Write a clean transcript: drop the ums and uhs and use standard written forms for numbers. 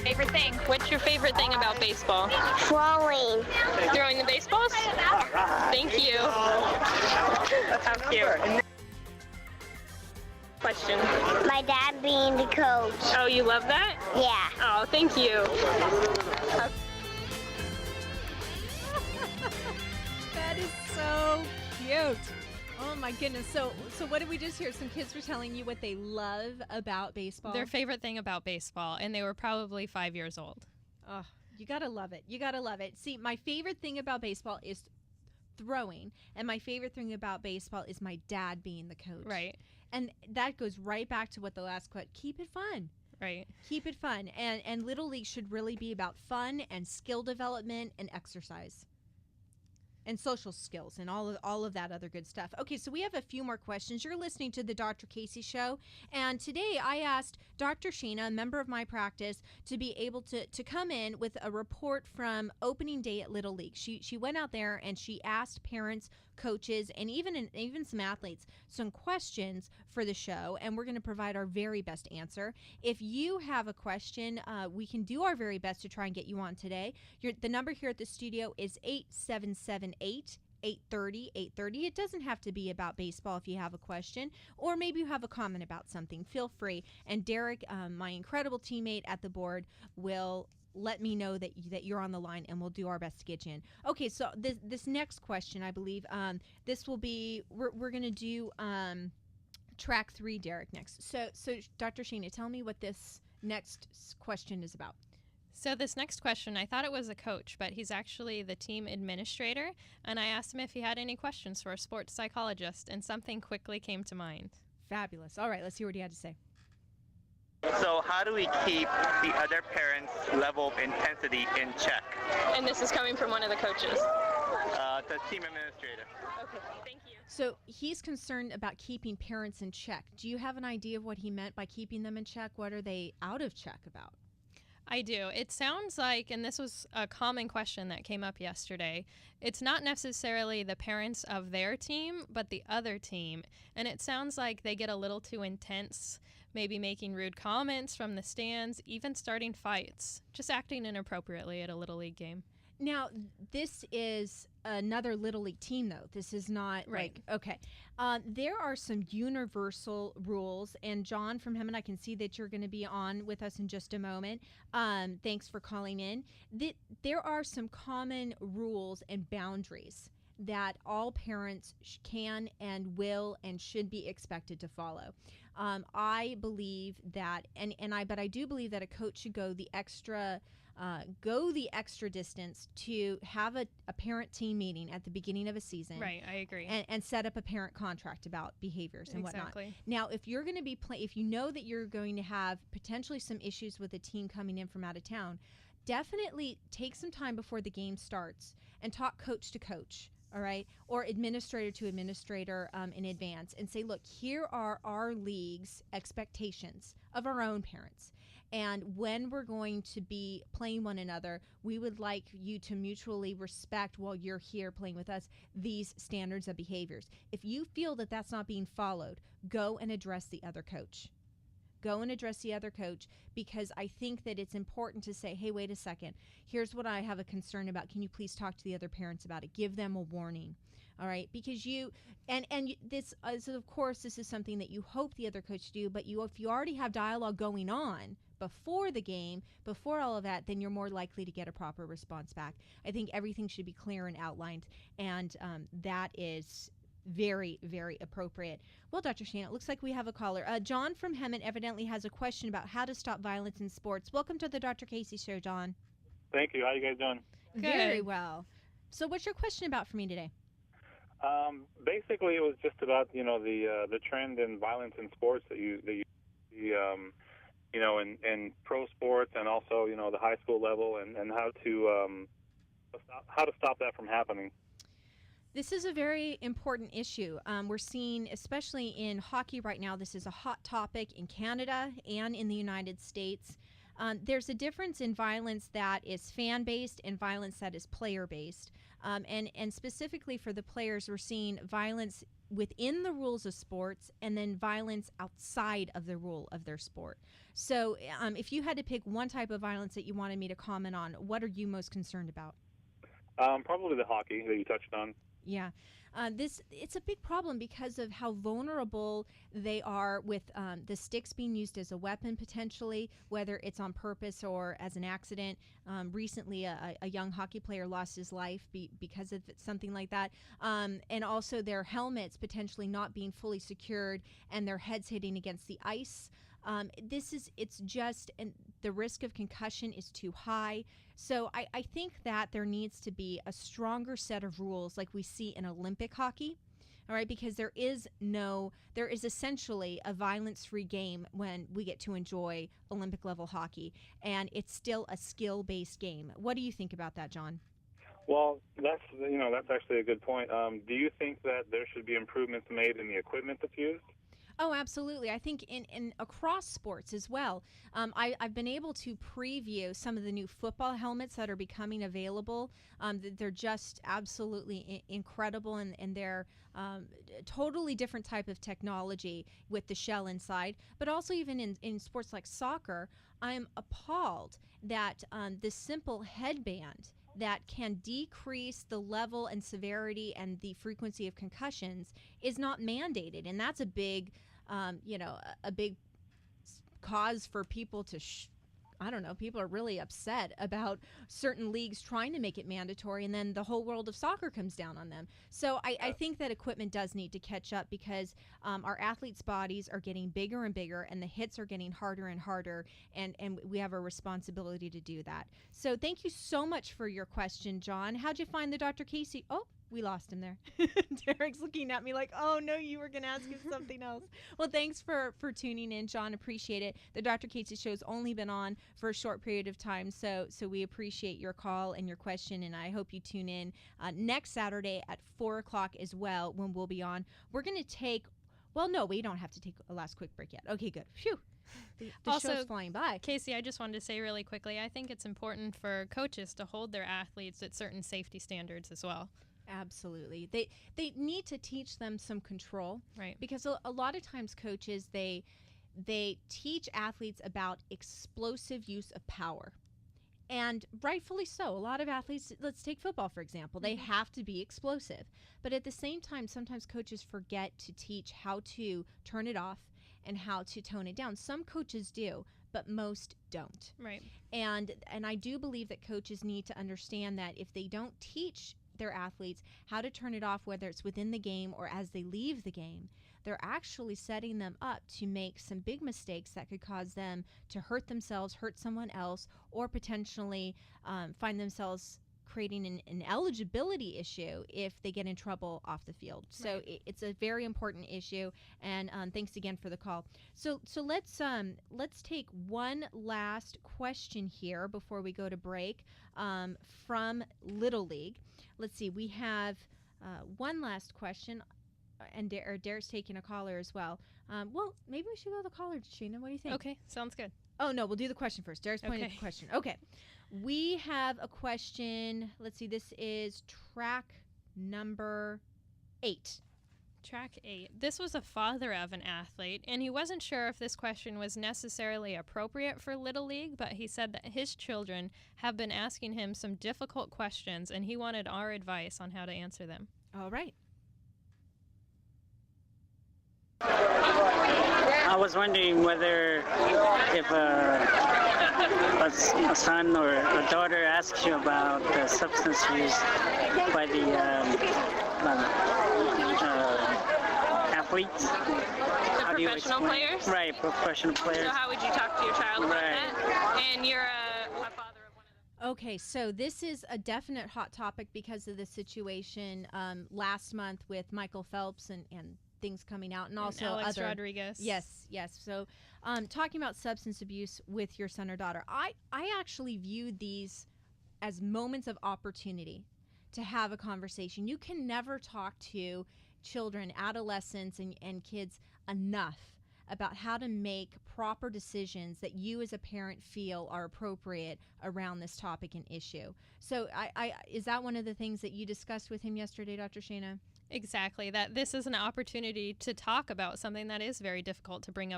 Favorite thing? What's your favorite thing about baseball? Throwing. Throwing the baseballs? Thank you. How cute. Question. My dad being the coach. Oh, you love that? Yeah. Oh, thank you. That is so cute. Oh my goodness. So what did we just hear? Some kids were telling you what they love about baseball. Their favorite thing about baseball, and they were probably 5 years old. Oh, you got to love it. You got to love it. See, my favorite thing about baseball is throwing, and my favorite thing about baseball is my dad being the coach. Right. And that goes right back to what the last quote, keep it fun. Right. Keep it fun. And Little League should really be about fun and skill development and exercise. And social skills and all of that other good stuff. Okay, so we have a few more questions. You're listening to the Dr. Casey Show, and today I asked Dr. Shana, a member of my practice, to be able to come in with a report from opening day at Little League. She went out there and she asked parents, coaches, and even some athletes some questions for the show, and we're going to provide our very best answer. If you have a question, we can do our very best to try and get you on today. The number here at the studio is 877-830-830. It doesn't have to be about baseball if you have a question, or maybe you have a comment about something. Feel free. And Derek, my incredible teammate at the board, will let me know that you're on the line, and we'll do our best to get you in. Okay, so this next question, I believe, this will be, we're going to do track 3, Derek, next. So Dr. Shana, tell me what this next question is about. So this next question, I thought it was a coach, but he's actually the team administrator, and I asked him if he had any questions for a sports psychologist, and something quickly came to mind. Fabulous. All right, let's hear what he had to say. So how do we keep the other parents' level of intensity in check? And this is coming from one of the coaches. The team administrator. Okay, thank you. So he's concerned about keeping parents in check. Do you have an idea of what he meant by keeping them in check? What are they out of check about? I do. It sounds like, and this was a common question that came up yesterday, it's not necessarily the parents of their team, but the other team. And it sounds like they get a little too intense, maybe making rude comments from the stands, even starting fights, just acting inappropriately at a Little League game. Now, this is another Little League team, though. This is not Right. Okay. There are some universal rules, and John from Hammond, I can see that you're going to be on with us in just a moment. Thanks for calling in. There are some common rules and boundaries that all parents can and will and should be expected to follow. I believe that, but I do believe that a coach should go the extra distance to have a parent-team meeting at the beginning of a season. Right, I agree. And set up a parent contract about behaviors and whatnot. Exactly. Now, if you're going to be if you know that you're going to have potentially some issues with a team coming in from out of town, definitely take some time before the game starts and talk coach to coach. All right, or administrator to administrator in advance, and say, look, here are our league's expectations of our own parents. And when we're going to be playing one another, we would like you to mutually respect, while you're here playing with us, these standards of behaviors. If you feel that that's not being followed, go and address the other coach. Go and address the other coach, because I think that it's important to say, hey, wait a second. Here's what I have a concern about. Can you please talk to the other parents about it? Give them a warning. All right, because this of course, this is something that you hope the other coach do, but if you already have dialogue going on before the game, before all of that, then you're more likely to get a proper response back. I think everything should be clear and outlined, and that is very, very appropriate. Well, Dr. Shana, it looks like we have a caller. John from Hemet evidently has a question about how to stop violence in sports. Welcome to the Dr. Casey Show, John. Thank you. How you guys doing? Good. Very well. So what's your question about for me today? Basically, it was just about the trend in violence in sports that you see in pro sports, and also the high school level, and how to stop that from happening. This is a very important issue. We're seeing, especially in hockey right now, this is a hot topic in Canada and in the United States. There's a difference in violence that is fan-based and violence that is player-based. And specifically for the players, we're seeing violence within the rules of sports and then violence outside of the rule of their sport. So if you had to pick one type of violence that you wanted me to comment on, what are you most concerned about? Probably the hockey that you touched on. Yeah. It's a big problem because of how vulnerable they are with the sticks being used as a weapon potentially, whether it's on purpose or as an accident. Recently, a young hockey player lost his life because of something like that. And also their helmets potentially not being fully secured and their heads hitting against the ice. And the risk of concussion is too high. So I think that there needs to be a stronger set of rules like we see in Olympic hockey, all right, because there is essentially a violence-free game when we get to enjoy Olympic level hockey, and it's still a skill-based game. What do you think about that, John? Well, that's actually a good point. Do you think that there should be improvements made in the equipment that's used? Oh, absolutely. I think in across sports as well. I've been able to preview some of the new football helmets that are becoming available. They're just absolutely incredible, and they're totally different type of technology with the shell inside. But also even in sports like soccer, I'm appalled that this simple headband that can decrease the level and severity and the frequency of concussions is not mandated. And that's a big a big cause for people to people are really upset about certain leagues trying to make it mandatory, and then the whole world of soccer comes down on them. So I think that equipment does need to catch up because our athletes' bodies are getting bigger and bigger, and the hits are getting harder and harder, and we have a responsibility to do that. So thank you so much for your question, John. How'd you find the Dr. Casey? Oh, we lost him there. Derek's looking at me like, oh, no, you were going to ask him something else. Well, thanks for tuning in, John. Appreciate it. The Dr. Casey Show's only been on for a short period of time, so we appreciate your call and your question, and I hope you tune in next Saturday at 4 o'clock as well when we'll be on. We're going to take – well, no, we don't have to take a last quick break yet. Okay, good. Phew. The Also, show's flying by. Casey, I just wanted to say really quickly, I think it's important for coaches to hold their athletes at certain safety standards as well. Absolutely. They need to teach them some control. Right. Because a lot of times coaches, they teach athletes about explosive use of power. And rightfully so. A lot of athletes, let's take football, for example, they have to be explosive. But at the same time, sometimes coaches forget to teach how to turn it off and how to tone it down. Some coaches do, but most don't. Right. And I do believe that coaches need to understand that if they don't teach their athletes how to turn it off, whether it's within the game or as they leave the game, they're actually setting them up to make some big mistakes that could cause them to hurt themselves, hurt someone else, or potentially find themselves creating an eligibility issue if they get in trouble off the field. So it's a very important issue, and thanks again for the call. So let's take one last question here before we go to break from Little League. Let's see, we have one last question, and Derek's taking a caller as well. Well, maybe we should go to the caller, Shana. What do you think? Okay, sounds good. Oh, no, we'll do the question first. Derek's pointing at the question. Okay. We have a question. Let's see. This is track number 8. Track 8. This was a father of an athlete, and he wasn't sure if this question was necessarily appropriate for Little League, but he said that his children have been asking him some difficult questions, and he wanted our advice on how to answer them. All right. I was wondering whether if a son or a daughter asks you about substance use by the athletes. The professional players? Right, professional players. So how would you talk to your child about that? And you're a father of one of them. Okay, so this is a definite hot topic because of the situation last month with Michael Phelps and things coming out, and also Alex other Rodriguez. Yes. So talking about substance abuse with your son or daughter, I actually view these as moments of opportunity to have a conversation. You can never talk to children, adolescents, and kids enough about how to make proper decisions that you as a parent feel are appropriate around this topic and issue. So is that one of the things that you discussed with him yesterday, Dr. Shana? Exactly. That this is an opportunity to talk about something that is very difficult to bring up